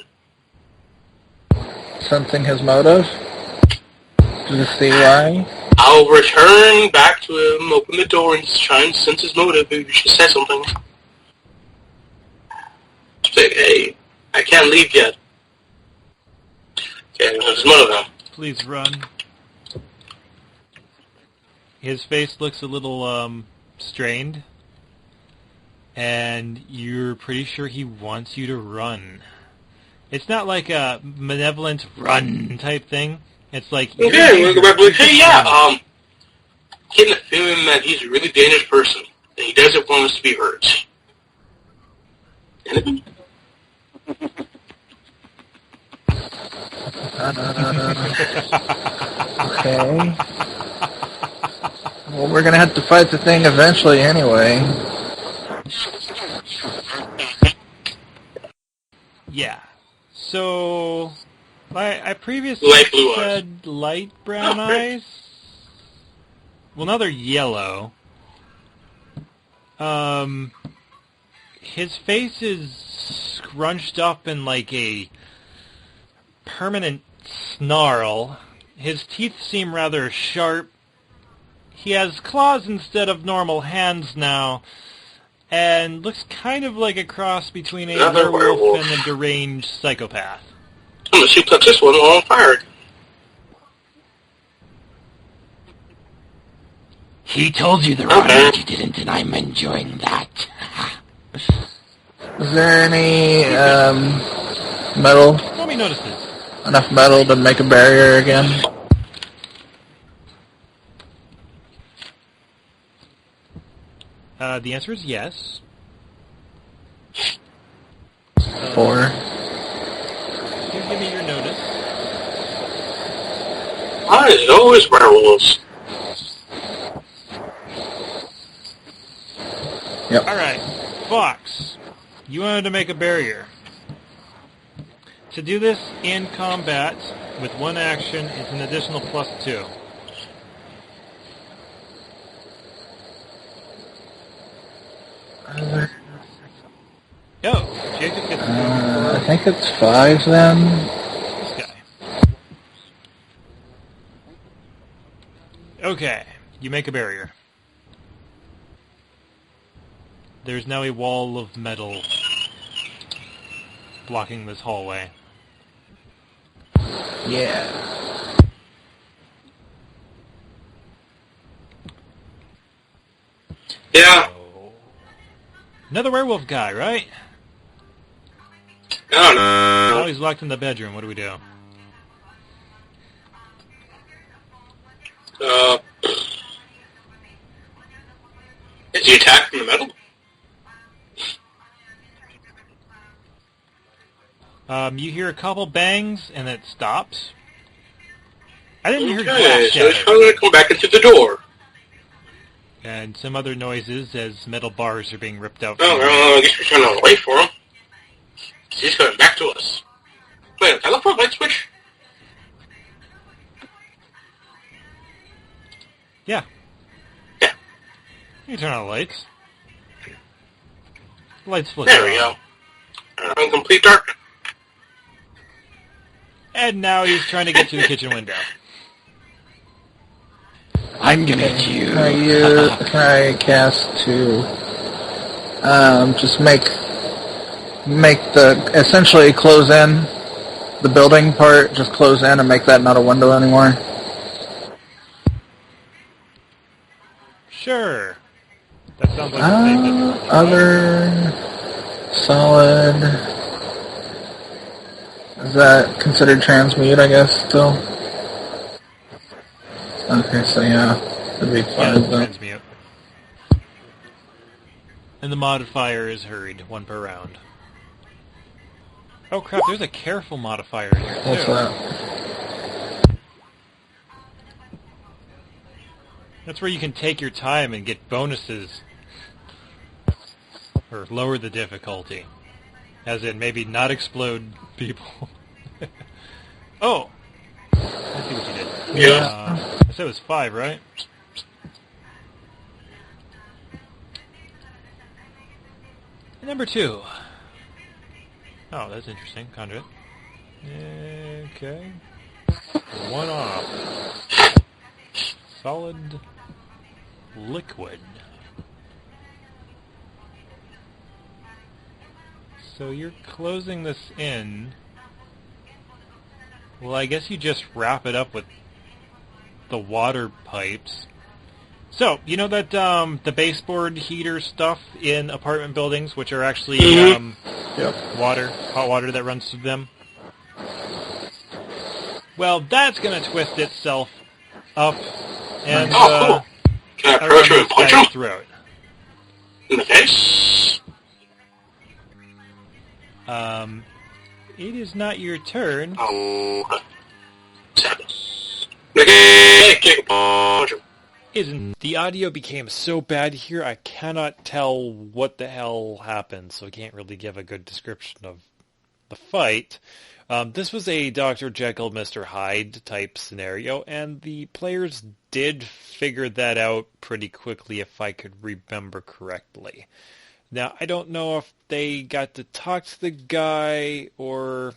Sensing his motive? To see why? I'll return back to him, open the door, and try and sense his motive. Maybe you should say something. Say, hey, I can't leave yet. Okay, what's his motive then? Please run. His face looks a little strained, and you're pretty sure he wants you to run. It's not like a malevolent run type thing. It's like, Okay, we'll go back and hey, yeah, getting the feeling that he's a really dangerous person, and he doesn't want us to be hurt. Anything? Okay. Well, we're gonna have to fight the thing eventually anyway. Yeah. So, I previously Light blue eyes. said light brown Oh, great. eyes. Well, now they're yellow. His face is scrunched up in like a permanent snarl. His teeth seem rather sharp. He has claws instead of normal hands now, and looks kind of like a cross between a Another werewolf werewolf. and a deranged psychopath. I'm gonna suplex this one while I'm fired. He told you the wrong age, you didn't, and I'm enjoying that. Is there any metal? Let me notice this. Enough metal to make a barrier again? The answer is yes. 4. You give me your notice. Why is it always werewolves? Yep. Alright, Fox, you wanted to make a barrier. To do this in combat, with one action, it's an additional +2. Oh, Jacob gets to I go think it's 5 then. for this guy. Okay, you make a barrier. There's now a wall of metal blocking this hallway. Yeah. Yeah. Another werewolf guy, right? I don't know. Now he's locked in the bedroom. What do we do? Is he attacked from the middle? You hear a couple bangs, and it stops. I didn't hear Okay, glass so he's shatter. probably gonna come back into the door. And some other noises as metal bars are being ripped out. Oh, from well, I guess we're trying to wait for him. He's coming back to us. Wait, can I look for a light switch? Yeah. Yeah. You turn on the lights. Lights flicker There we on. go. In complete dark. And now he's trying to get to the kitchen window. I'm gonna hit you. Can I cast to just make the essentially close in the building part, just close in and make that not a window anymore? Sure. That sounds like the same difficulty. Other solid. Is that considered transmute, I guess, still? Okay, so yeah, it'd be Yeah, fine it's then. transmute. And the modifier is hurried, 1 per round. Oh crap, there's a careful modifier in here too. What's that? That's where you can take your time and get bonuses. Or lower the difficulty. As in, maybe not explode people. Oh! I see what you did. Yeah. I said it was 5, right? Number 2. Oh, that's interesting. Conduit. Okay. 1 off. Solid liquid. So you're closing this in. Well, I guess you just wrap it up with the water pipes. So, you know that the baseboard heater stuff in apartment buildings, which are actually Yep. water, hot water that runs through them? Well, that's going to twist itself up and Oh, cool. Can I approach him around and this punch guy's him throat. in the face? It is not your turn. Oh. Okay, punch him. Isn't the audio became so bad here I cannot tell what the hell happened, so I can't really give a good description of the fight. This was a Dr. Jekyll, Mr. Hyde type scenario, and the players did figure that out pretty quickly, if I could remember correctly. Now, I don't know if they got to talk to the guy, or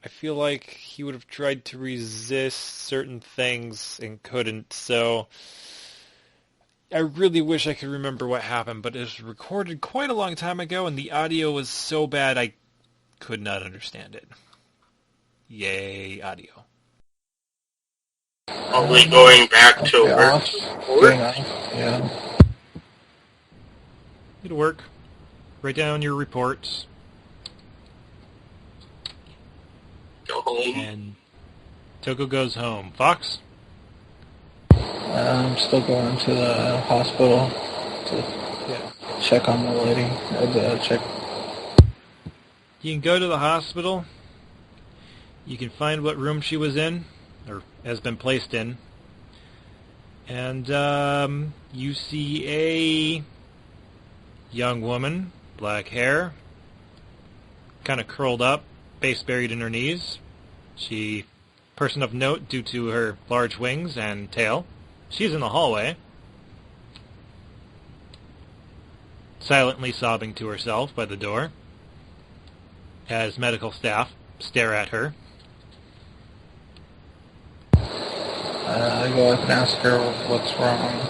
I feel like he would have tried to resist certain things and couldn't, so I really wish I could remember what happened, but it was recorded quite a long time ago, and the audio was so bad I could not understand it. Yay, audio. Are we going back to work? Yeah. It'll work. Write down your reports. Go home. And Toko goes home. Fox? I'm still going to the hospital to check on the lady. Check. You can go to the hospital. You can find what room she was in, or has been placed in. And you see a young woman, black hair, kind of curled up, face buried in her knees. She, person of note due to her large wings and tail. She's in the hallway, silently sobbing to herself by the door, as medical staff stare at her. I go up and ask her what's wrong.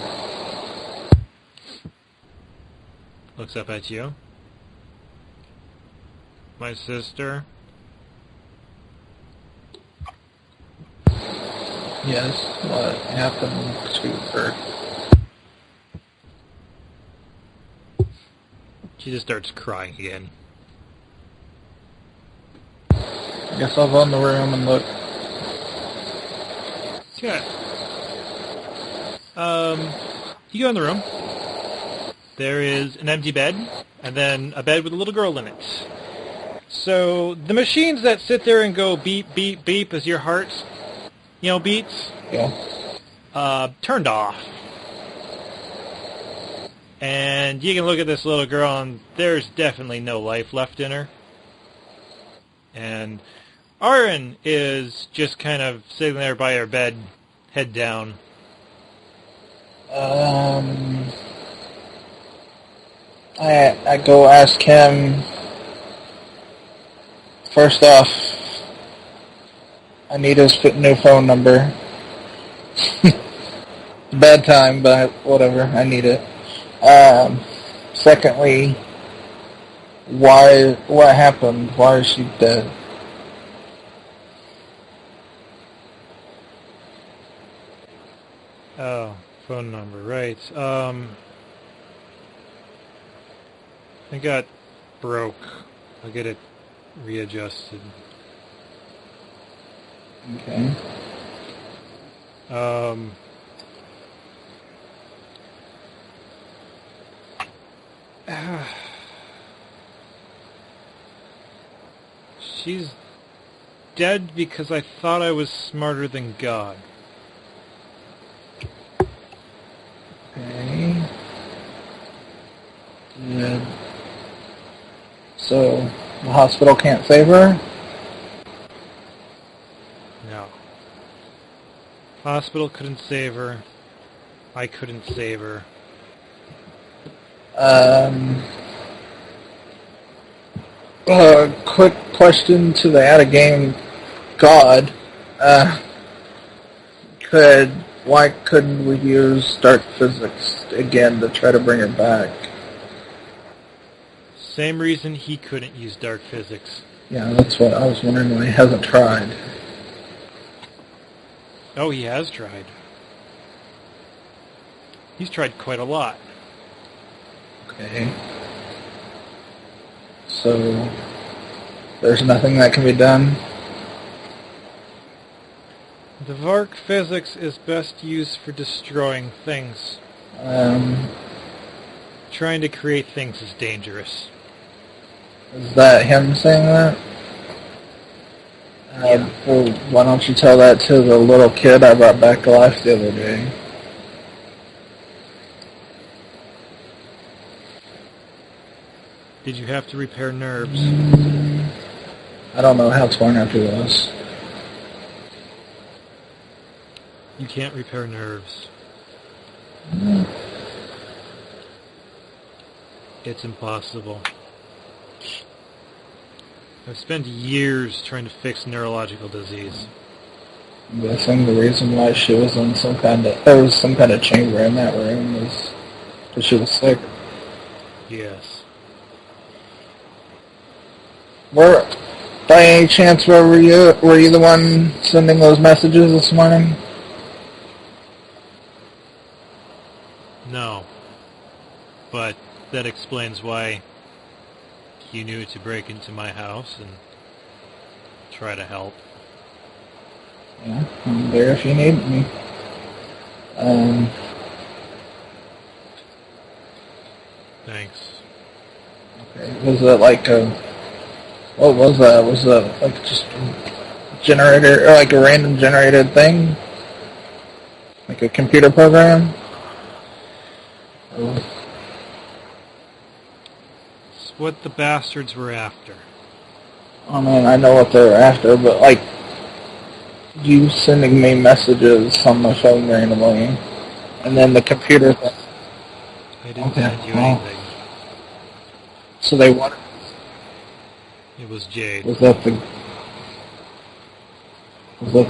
Looks up at you. My sister. Yes, what happened to her? She just starts crying again. I guess I'll go in the room and look. Okay. You go in the room. There is an empty bed, and then a bed with a little girl in it. So the machines that sit there and go beep, beep, beep as your heart, beats, turned off. And you can look at this little girl, and there's definitely no life left in her. And Aaron is just kind of sitting there by her bed, head down. I go ask him. First off, I need his new phone number. Bad time, but whatever, I need it. Secondly, what happened? Why is she dead? Oh, phone number, right. I got broke. I'll get it readjusted. Okay. She's dead because I thought I was smarter than God. Okay. Good. So, the hospital can't save her? No. Hospital couldn't save her. I couldn't save her. Quick question to the out-of-game God. Why couldn't we use dark physics again to try to bring her back? Same reason he couldn't use dark physics. Yeah, that's what I was wondering why he hasn't tried. Oh, he has tried. He's tried quite a lot. Okay. So, there's nothing that can be done? The Vark physics is best used for destroying things. Trying to create things is dangerous. Is that him saying that? Yeah. Well, why don't you tell that to the little kid I brought back to life the other day? Did you have to repair nerves? I don't know how torn up he was. You can't repair nerves. It's impossible. I've spent years trying to fix neurological disease. I'm guessing the reason why she was in there was some kind of chamber in that room was because she was sick. Yes. By any chance, where were you? Were you the one sending those messages this morning? No. But that explains why you knew to break into my house and try to help. Yeah, I'm there if you need me. Thanks. Okay. Was it like what was that? Was that like just a generator, or like a random generated thing? Like a computer program? It's what the bastards were after. I mean, I know what they're after, but like, you sending me messages on my phone randomly, and then the computer thing. I didn't send you anything. So they wanted. It was Jade. Was that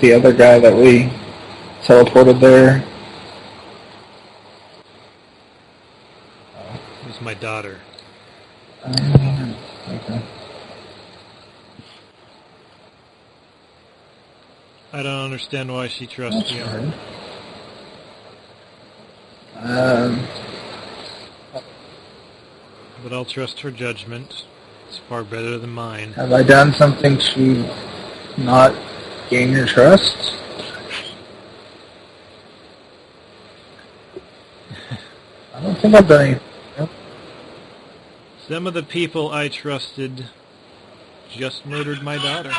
the other guy that we teleported there? It was my daughter. Okay. I don't understand why she trusts That's you. hard. But I'll trust her judgment. It's far better than mine. Have I done something to not gain your trust? I don't think I've done anything. Some of the people I trusted just murdered my daughter.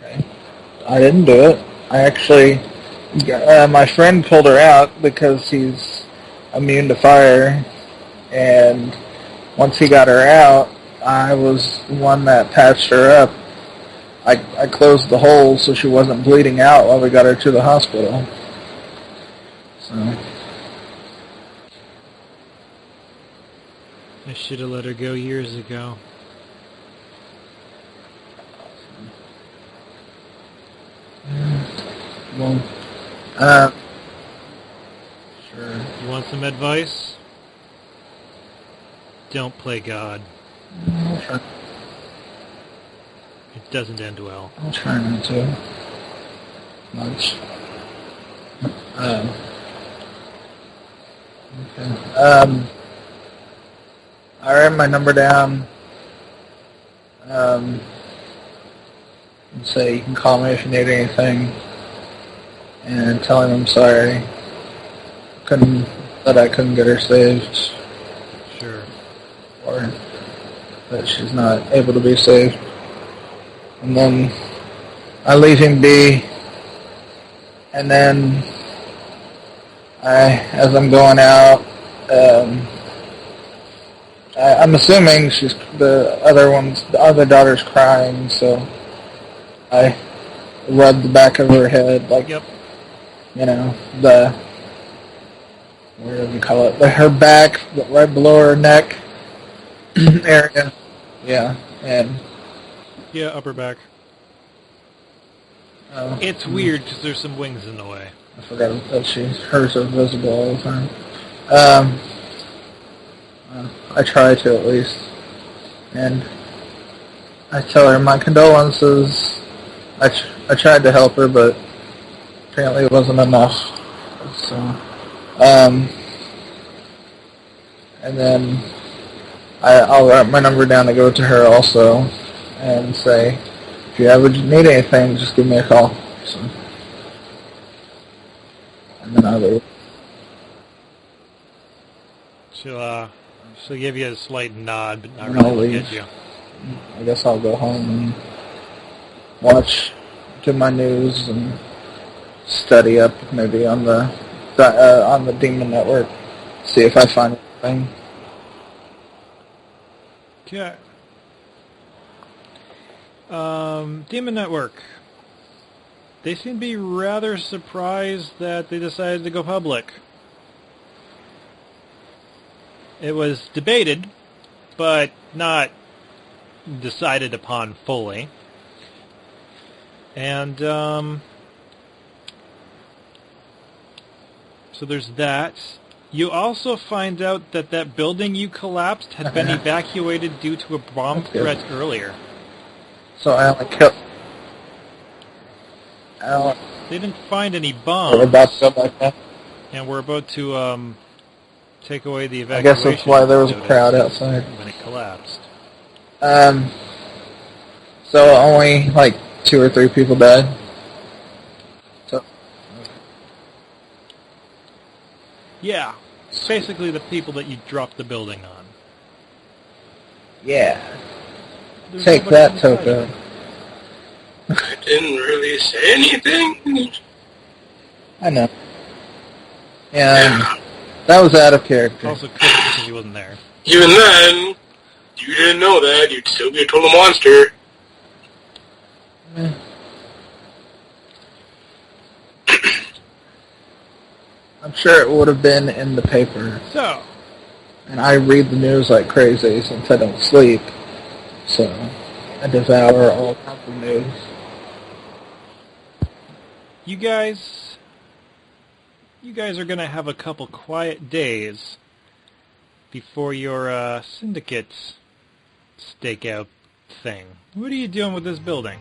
Okay. I didn't do it. I actually, my friend pulled her out because he's immune to fire, and once he got her out, I was the one that patched her up. I closed the hole so she wasn't bleeding out while we got her to the hospital. So, I should have let her go years ago. well, sure. You want some advice? Don't play God. I'll try. It doesn't end well. I'll try not to. Much. Okay. I write my number down. And say you can call me if you need anything. And tell him I'm sorry. That I couldn't get her saved. Sure. Or that she's not able to be saved. And then I leave him be. And then as I'm going out, I'm assuming the other daughter's crying, so I rub the back of her head, like, Yep. What do you call it? Her back, right below her neck area. Yeah, and Yeah, upper back. It's weird because there's some wings in the way. I forgot that hers are visible all the time. I try to at least, and I tell her my condolences. I tried to help her, but apparently it wasn't enough. So, and then I'll write my number down to go to her also, and say, if you ever need anything, just give me a call. So, and then I leave. She'll give you a slight nod, but not And I'll really leave. look at you. I guess I'll go home and do my news and study up maybe on the Demon Network, see if I find anything. Okay. Demon Network. They seem to be rather surprised that they decided to go public. It was debated, but not decided upon fully. And, so there's that. You also find out that that building you collapsed had been evacuated due to a bomb threat earlier. So I only killed... They didn't find any We're bombs, about to go back now. and we're about to take away the I evacuation. guess that's why there was a notice crowd outside. when it collapsed. So only like 2 or 3 people died. So Yeah, basically the people that you dropped the building on. yeah, There's take nobody that, inside. Toko. I didn't really say anything. I know. Yeah, that was out of character. Also, Chris, because he wasn't there. Even then, you didn't know that. You'd still be a total monster. Eh. I'm sure it would have been in the paper. So, And I read the news like crazy since I don't sleep. So I devour all kinds of news. you guys are going to have a couple quiet days before your syndicate stakeout thing. What are you doing with this building?